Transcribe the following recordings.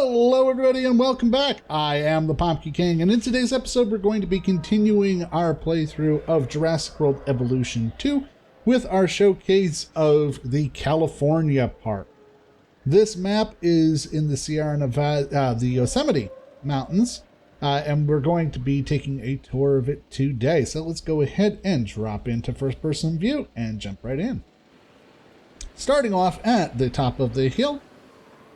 Hello everybody and welcome back. I am the Pumpkin King, and in today's episode we're going to be continuing our playthrough of Jurassic World Evolution 2 with our showcase of the California park. This map is in the Sierra Nevada, the Yosemite Mountains, and we're going to be taking a tour of it today. So let's go ahead and drop into first person view and jump right in. Starting off at the top of the hill,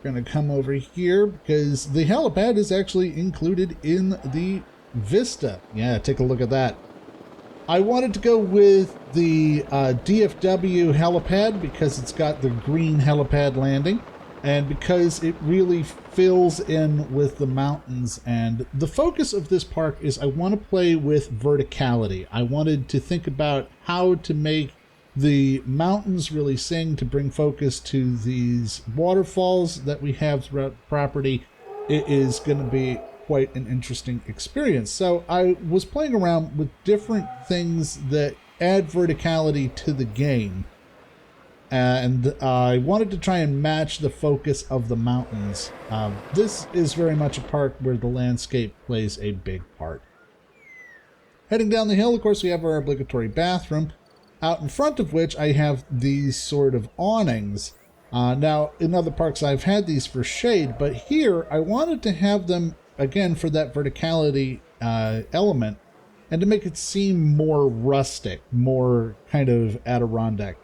going to come over here because the helipad is actually included in the vista. Yeah, take a look at that. I wanted to go with the DFW helipad because it's got the green helipad landing and because it really fills in with the mountains. And the focus of this park is I want to play with verticality. I wanted to think about how to make the mountains really sing to bring focus to these waterfalls that we have throughout the property. It is going to be quite an interesting experience. So I was playing around with different things that add verticality to the game. And I wanted to try and match the focus of the mountains. This is very much a park where the landscape plays a big part. Heading down the hill, of course, we have our obligatory bathroom, out in front of which I have these sort of awnings. Now, in other parks I've had these for shade, but here I wanted to have them, again, for that verticality element, and to make it seem more rustic, more kind of Adirondack.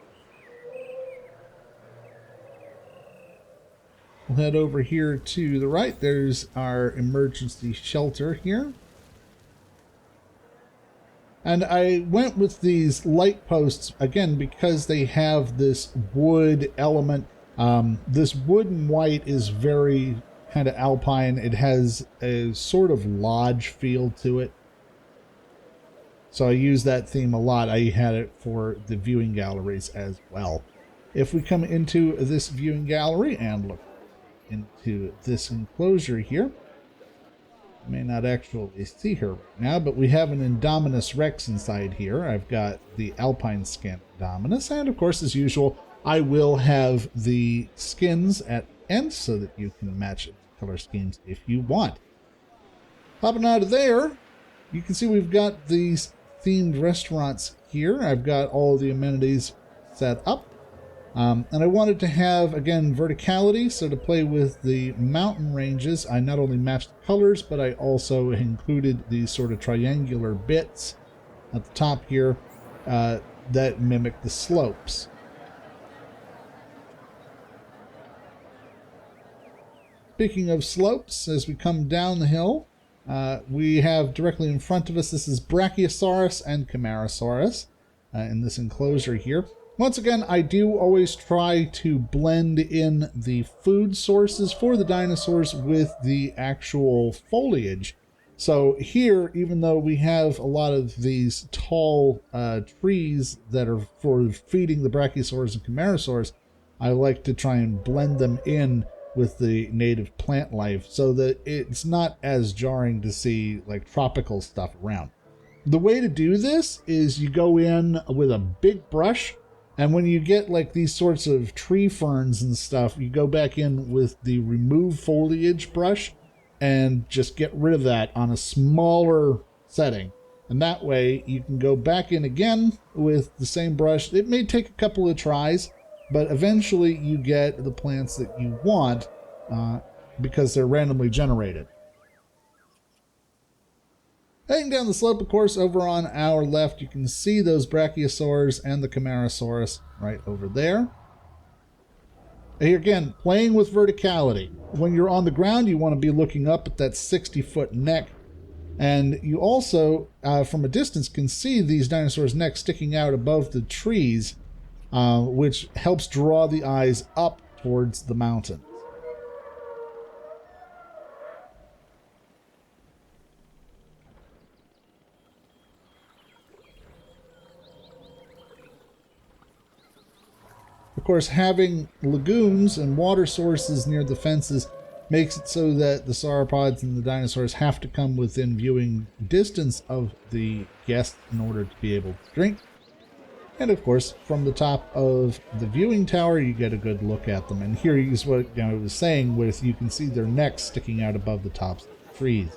We'll head over here to the right. There's our emergency shelter here. And I went with these light posts, again, because they have this wood element. This wood and white is very kind of alpine. It has a sort of lodge feel to it. So I use that theme a lot. I had it for the viewing galleries as well. If we come into this viewing gallery and look into this enclosure here, may not actually see her right now, but we have an Indominus Rex inside here. I've got the Alpine Skin Indominus, and of course, as usual, I will have the skins at the end so that you can match color schemes if you want. Popping out of there, you can see we've got these themed restaurants here. I've got all the amenities set up. And I wanted to have, again, verticality, so to play with the mountain ranges, I not only matched the colors, but I also included these sort of triangular bits at the top here that mimic the slopes. Speaking of slopes, as we come down the hill, we have directly in front of us, this is Brachiosaurus and Camarasaurus in this enclosure here. Once again, I do always try to blend in the food sources for the dinosaurs with the actual foliage. So here, even though we have a lot of these tall trees that are for feeding the Brachiosaurus and Camarasaurus, I like to try and blend them in with the native plant life so that it's not as jarring to see like tropical stuff around. The way to do this is you go in with a big brush, and when you get like these sorts of tree ferns and stuff, you go back in with the remove foliage brush and just get rid of that on a smaller setting. And that way you can go back in again with the same brush. It may take a couple of tries, but eventually you get the plants that you want because they're randomly generated. Heading down the slope, of course, over on our left, you can see those Brachiosaurs and the Camarasaurus right over there. Here again, playing with verticality. When you're on the ground, you want to be looking up at that 60-foot neck. And you also, from a distance, can see these dinosaurs' necks sticking out above the trees, which helps draw the eyes up towards the mountain. Of course, having lagoons and water sources near the fences makes it so that the sauropods and the dinosaurs have to come within viewing distance of the guests in order to be able to drink. And of course, from the top of the viewing tower, you get a good look at them. And here is what I was saying with you can see their necks sticking out above the tops of the trees.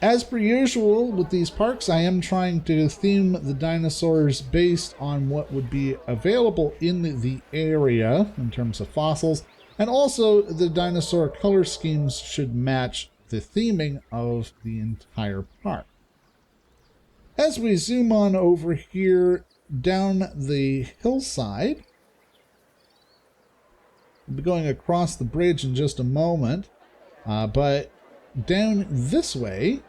As per usual with these parks, I am trying to theme the dinosaurs based on what would be available in the area in terms of fossils. And also the dinosaur color schemes should match the theming of the entire park. As we zoom on over here down the hillside, we'll be going across the bridge in just a moment, but down this way,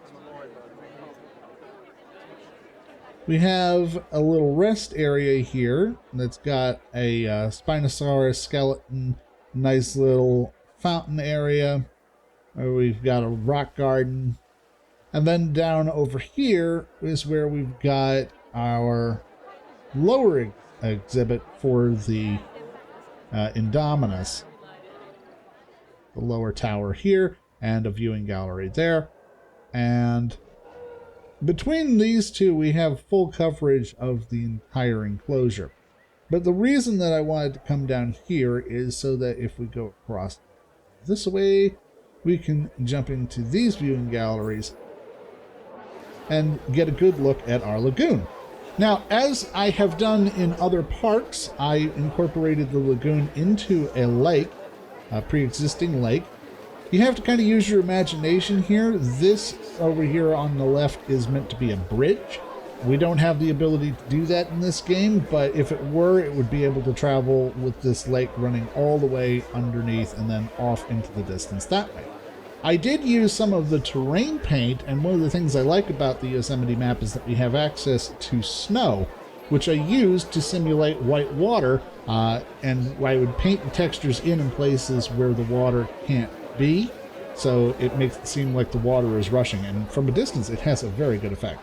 we have a little rest area here that's got a Spinosaurus skeleton, nice little fountain area. We've got a rock garden. And then down over here is where we've got our lower exhibit for the Indominus. The lower tower here and a viewing gallery there. And between these two, we have full coverage of the entire enclosure. But the reason that I wanted to come down here is so that if we go across this way, we can jump into these viewing galleries and get a good look at our lagoon. Now, as I have done in other parks, I incorporated the lagoon into a lake, a pre-existing lake. You have to kind of use your imagination here. This over here on the left is meant to be a bridge. We don't have the ability to do that in this game, but if it were, it would be able to travel with this lake running all the way underneath and then off into the distance that way. I did use some of the terrain paint, and one of the things I like about the Yosemite map is that we have access to snow, which I used to simulate white water, and I would paint the textures in places where the water can't be, so it makes it seem like the water is rushing, and from a distance it has a very good effect.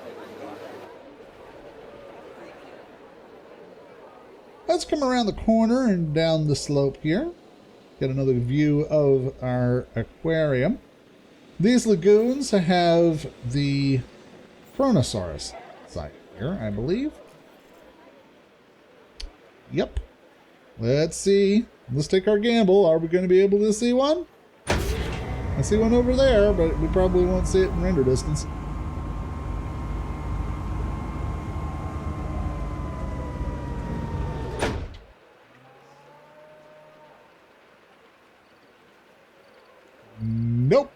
Let's come around the corner and down the slope here. Get another view of our aquarium. These lagoons have the Kronosaurus site here, I believe. Yep. Let's see. Let's take our gamble. Are we going to be able to see one? I see one over there, but we probably won't see it in render distance. Nope.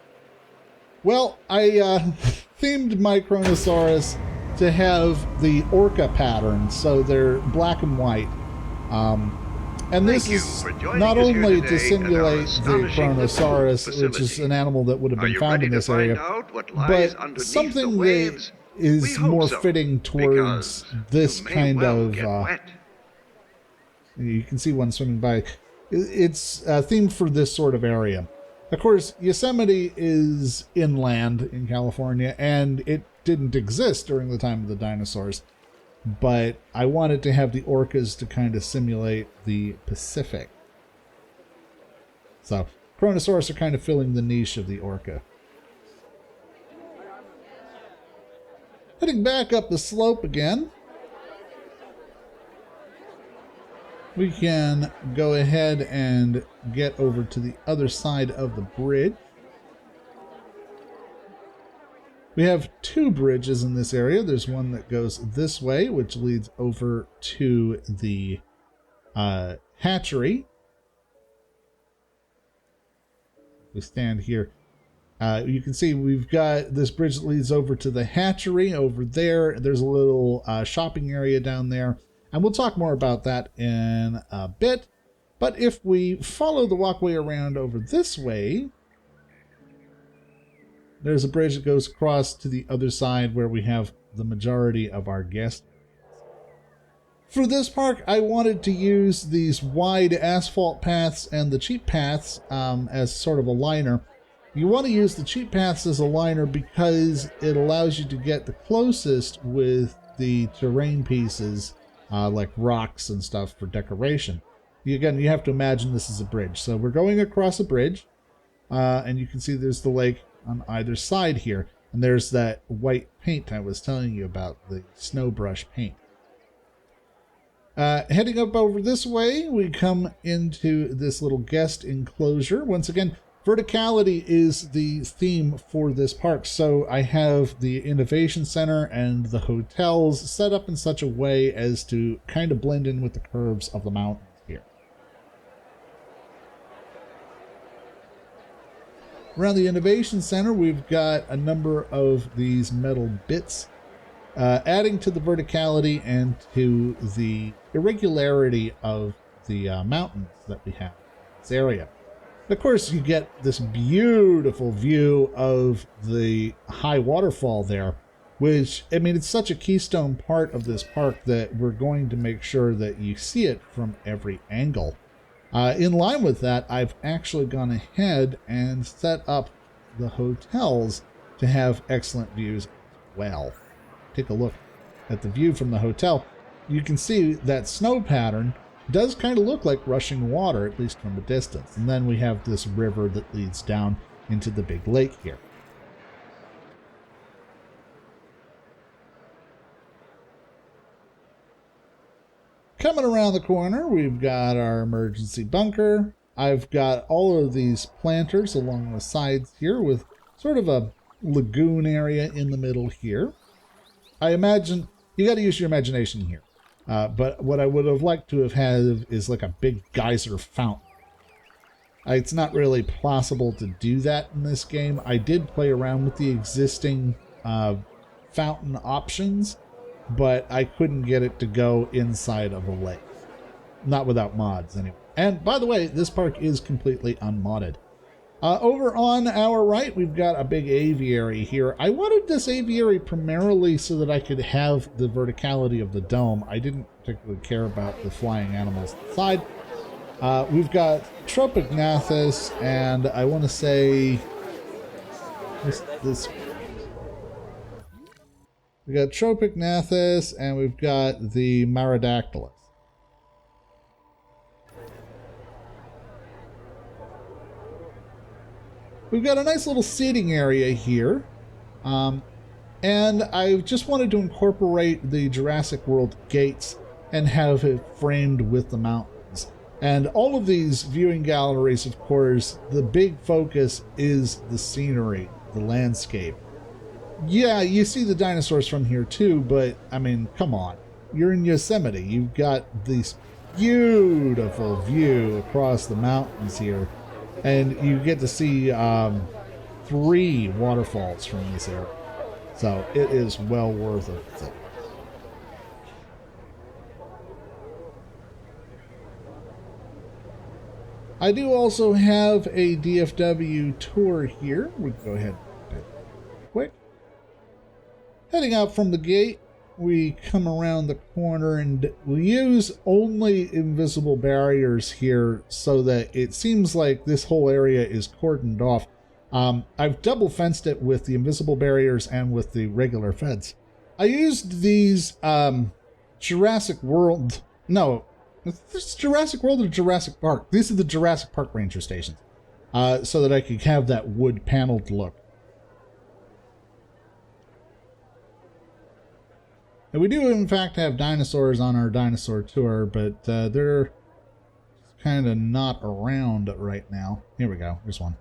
Well, I themed my Kronosaurus to have the orca pattern, so they're black and white. And this is not only to simulate the Kronosaurus, which is an animal that would have been found in this area, but something that is more fitting towards this kind of... you can see one swimming by. It's themed for this sort of area. Of course, Yosemite is inland in California, and it didn't exist during the time of the dinosaurs. But I wanted to have the orcas to kind of simulate the Pacific. So, Kronosaurus are kind of filling the niche of the orca. Heading back up the slope again, we can go ahead and get over to the other side of the bridge. We have two bridges in this area. There's one that goes this way, which leads over to the hatchery. We stand here. You can see we've got this bridge that leads over to the hatchery over there. There's a little shopping area down there. And we'll talk more about that in a bit. But if we follow the walkway around over this way, there's a bridge that goes across to the other side where we have the majority of our guests. For this park, I wanted to use these wide asphalt paths and the cheap paths as sort of a liner. You want to use the cheap paths as a liner because it allows you to get the closest with the terrain pieces, like rocks and stuff for decoration. Again, you have to imagine this is a bridge. So we're going across a bridge, and you can see there's the lake on either side here. And there's that white paint I was telling you about, the snow brush paint. Heading up over this way, we come into this little guest enclosure. Once again, verticality is the theme for this park. So I have the Innovation Center and the hotels set up in such a way as to kind of blend in with the curves of the mountains here. Around the Innovation Center, we've got a number of these metal bits, adding to the verticality and to the irregularity of the mountains that we have in this area. And of course, you get this beautiful view of the high waterfall there, which, I mean, it's such a keystone part of this park that we're going to make sure that you see it from every angle. In line with that, I've actually gone ahead and set up the hotels to have excellent views as well. Take a look at the view from the hotel. You can see that snow pattern does kind of look like rushing water, at least from a distance. And then we have this river that leads down into the big lake here. Coming around the corner, we've got our emergency bunker. I've got all of these planters along the sides here with sort of a lagoon area in the middle here. I imagine you got to use your imagination here. But what I would have liked to have had is like a big geyser fountain. It's not really possible to do that in this game. I did play around with the existing fountain options, but I couldn't get it to go inside of a lake. Not without mods, anyway. And by the way, this park is completely unmodded. Over on our right, we've got a big aviary here. I wanted this aviary primarily so that I could have the verticality of the dome. I didn't particularly care about the flying animals inside. We've got Tropicgnathus, and I want to say this. We got Tropicgnathus, and we've got the Marodactylus. We've got a nice little seating area here. And I just wanted to incorporate the Jurassic World gates and have it framed with the mountains. And all of these viewing galleries, of course, the big focus is the scenery, the landscape. Yeah, you see the dinosaurs from here too, but I mean, come on. You're in Yosemite. You've got this beautiful view across the mountains here. And you get to see 3 waterfalls from this area. So it is well worth it. I do also have a DFW tour here. We can go ahead and do it quick. Heading out from the gate, we come around the corner and we use only invisible barriers here so that it seems like this whole area is cordoned off. I've double fenced it with the invisible barriers and with the regular fence. I used these Jurassic World... No, is this Jurassic World or Jurassic Park? These are the Jurassic Park ranger stations. So that I could have that wood paneled look. And we do, in fact, have dinosaurs on our dinosaur tour, but they're kind of not around right now. Here we go. Here's one.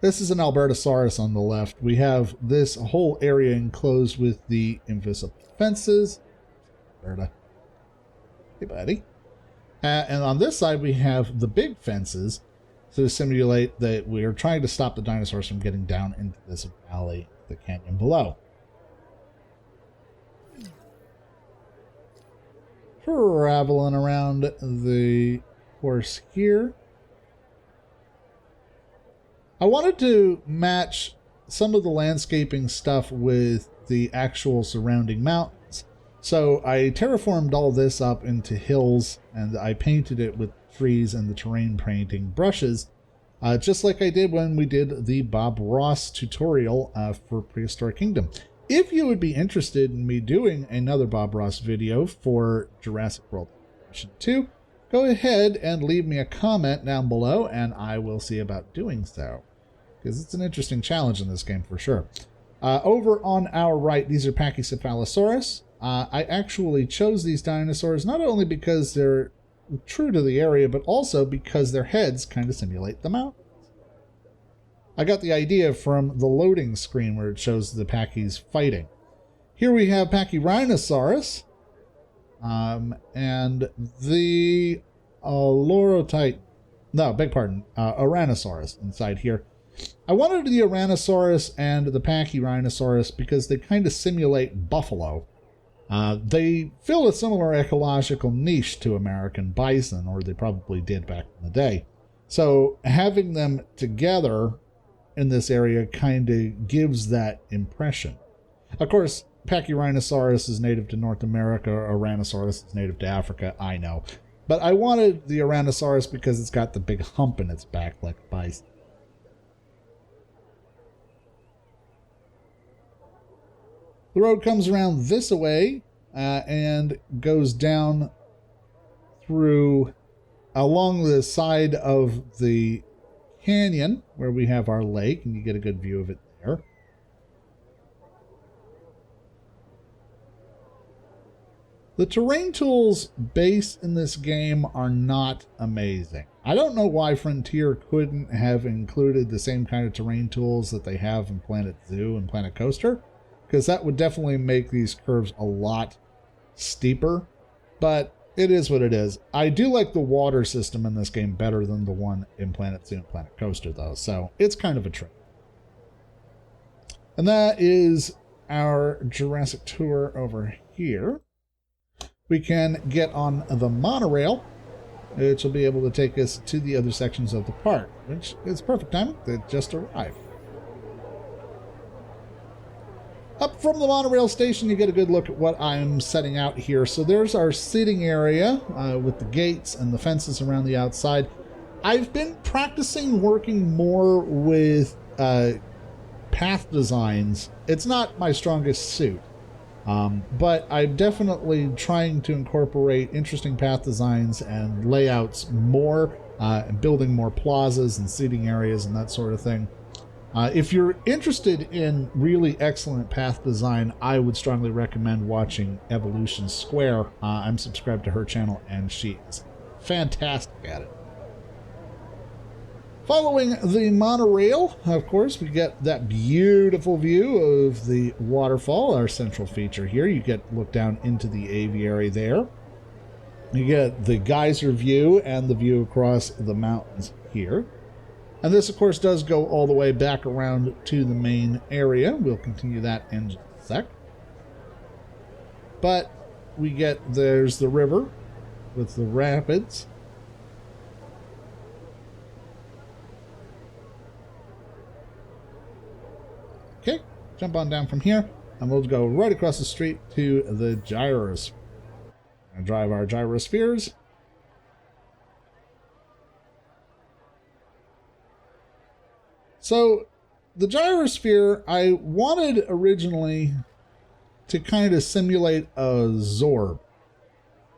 This is an Albertosaurus on the left. We have this whole area enclosed with the invisible fences. Alberta. Hey, buddy. And on this side, we have the big fences to simulate that we are trying to stop the dinosaurs from getting down into this valley, the canyon below. Traveling around the course here. I wanted to match some of the landscaping stuff with the actual surrounding mountains. So I terraformed all this up into hills and I painted it with trees and the terrain painting brushes, just like I did when we did the Bob Ross tutorial for Prehistoric Kingdom. If you would be interested in me doing another Bob Ross video for Jurassic World Evolution 2, go ahead and leave me a comment down below and I will see about doing so. Because it's an interesting challenge in this game for sure. Over on our right, these are Pachycephalosaurus. I actually chose these dinosaurs not only because they're true to the area, but also because their heads kind of simulate the mountains. I got the idea from the loading screen where it shows the Pachys fighting. Here we have Pachyrhinosaurus, and the Lorotype, no, beg pardon, Ouranosaurus inside here. I wanted the Ouranosaurus and the Pachyrhinosaurus because they kind of simulate buffalo. They fill a similar ecological niche to American bison, or they probably did back in the day. So having them together in this area kind of gives that impression. Of course, Pachyrhinosaurus is native to North America, Ouranosaurus is native to Africa, I know. But I wanted the Ouranosaurus because it's got the big hump in its back like a bison. The road comes around this way and goes down through along the side of the canyon where we have our lake, and you get a good view of it there. The terrain tools base in this game are not amazing. I don't know why Frontier couldn't have included the same kind of terrain tools that they have in Planet Zoo and Planet Coaster, because that would definitely make these curves a lot steeper, but it is what it is. I do like the water system in this game better than the one in Planet Zoo and Planet Coaster, though, so it's kind of a trick. And that is our Jurassic tour over here. We can get on the monorail, which will be able to take us to the other sections of the park, which is perfect time. They just arrived. Up from the monorail station, you get a good look at what I'm setting out here. So there's our seating area with the gates and the fences around the outside. I've been practicing working more with path designs. It's not my strongest suit, but I'm definitely trying to incorporate interesting path designs and layouts more, building more plazas and seating areas and that sort of thing. If you're interested in really excellent path design, I would strongly recommend watching Evolution Square. I'm subscribed to her channel, and she is fantastic at it. Following the monorail, of course, we get that beautiful view of the waterfall, our central feature here. You get look down into the aviary there. You get the geyser view and the view across the mountains here. And this, of course, does go all the way back around to the main area. We'll continue that in just a sec. But we get, there's the river with the rapids. Okay, jump on down from here, and we'll go right across the street to the gyrosphere. We're going to drive our gyrospheres. So the gyrosphere, I wanted originally to kind of simulate a Zorb.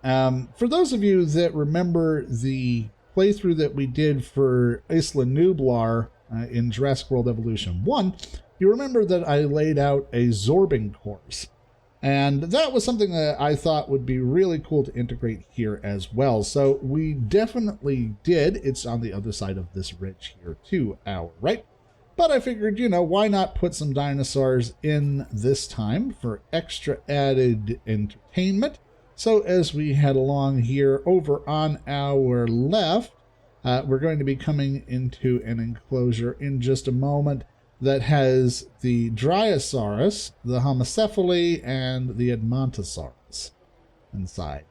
For those of you that remember the playthrough that we did for Isla Nublar in Jurassic World Evolution 1, you remember that I laid out a Zorbing course. And that was something that I thought would be really cool to integrate here as well. So we definitely did. It's on the other side of this ridge here to our right. But I figured, you know, why not put some dinosaurs in this time for extra added entertainment? So as we head along here over on our left, we're going to be coming into an enclosure in just a moment that has the Dryosaurus, the Homocephaly, and the Edmontosaurus inside.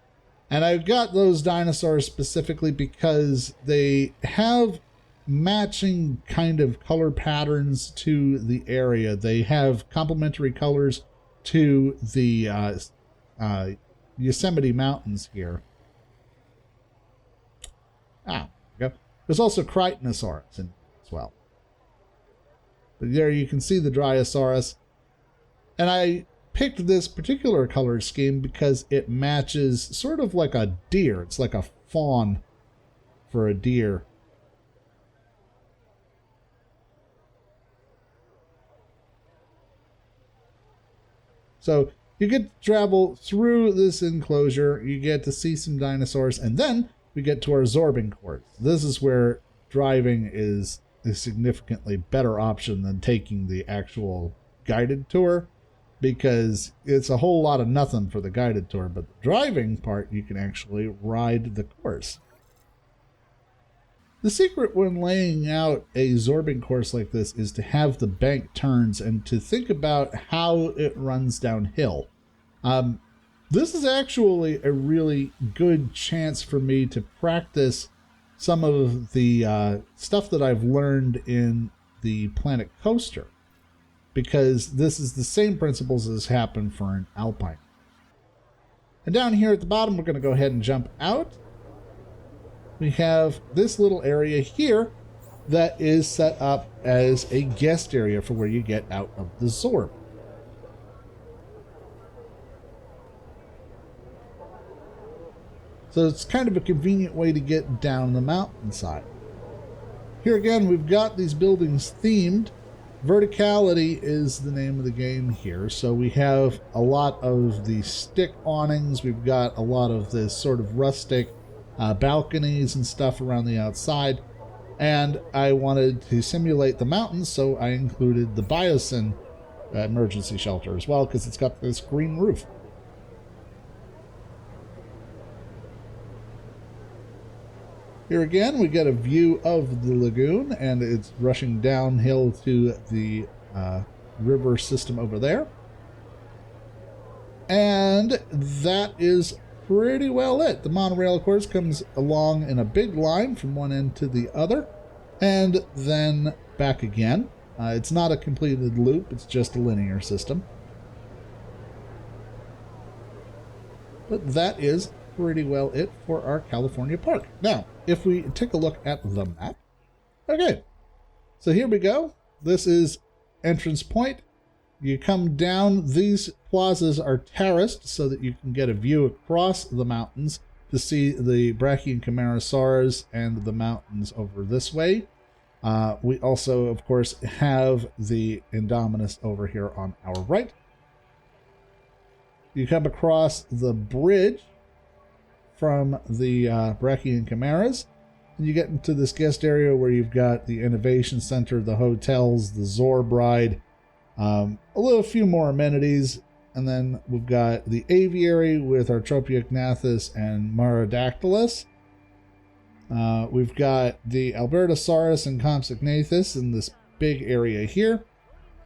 And I've got those dinosaurs specifically because they have matching kind of color patterns to the area. They have complementary colors to the Yosemite Mountains here. There we go. There's also Crichtonosaurus in as well. But there you can see the Dryosaurus. And I picked this particular color scheme because it matches sort of like a deer. It's like a fawn for a deer. So You get to travel through this enclosure, you get to see some dinosaurs, and then we get to our absorbing course. This is where driving is a significantly better option than taking the actual guided tour, because it's a whole lot of nothing for the guided tour, but the driving part, you can actually ride the course. The secret when laying out a zorbing course like this is to have the bank turns and to think about how it runs downhill. This is actually a really good chance for me to practice some of the stuff that I've learned in the Planet Coaster, because this is the same principles as happen for an alpine. And down here at the bottom, we're going to go ahead and jump out. We have this little area here that is set up as a guest area for where you get out of the Zorb. So it's kind of a convenient way to get down the mountainside. Here again, we've got these buildings themed. Verticality is the name of the game here. So we have a lot of the stick awnings. We've got a lot of this sort of rustic balconies and stuff around the outside. And I wanted to simulate the mountains, so I included the Biosyn emergency shelter as well, because it's got this green roof. Here again, we get a view of the lagoon, and it's rushing downhill to the river system over there. And that is pretty well it. The monorail, of course, comes along in a big line from one end to the other, and then back again. It's not a completed loop, it's just a linear system. But that is pretty well it for our California park. Now, if we take a look at the map. Okay, so here we go. This is entrance point. You come down, these plazas are terraced so that you can get a view across the mountains to see the Brachiochimerasaurs and the mountains over this way. We also, of course, have the Indominus over here on our right. You come across the bridge from the Brachiochimeras, and you get into this guest area where you've got the Innovation Center, the hotels, the Zorb ride, a few more amenities, and then we've got the aviary with our Tropiognathus and Marodactylus. We've got the Albertosaurus and Compsognathus in this big area here.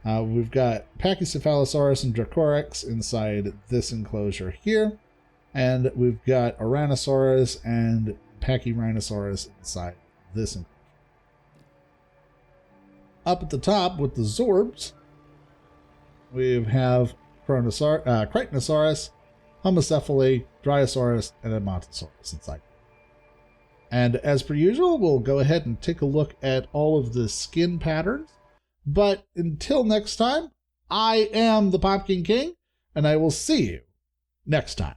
We've got Pachycephalosaurus and Dracorex inside this enclosure here. And we've got Ouranosaurus and Pachyrhinosaurus inside this enclosure. Up at the top with the Zorbs, we have Critonosaurus, Homocephaly, Dryosaurus, and Edmontosaurus inside. And as per usual, we'll go ahead and take a look at all of the skin patterns. But until next time, I am the Pumpkin King, and I will see you next time.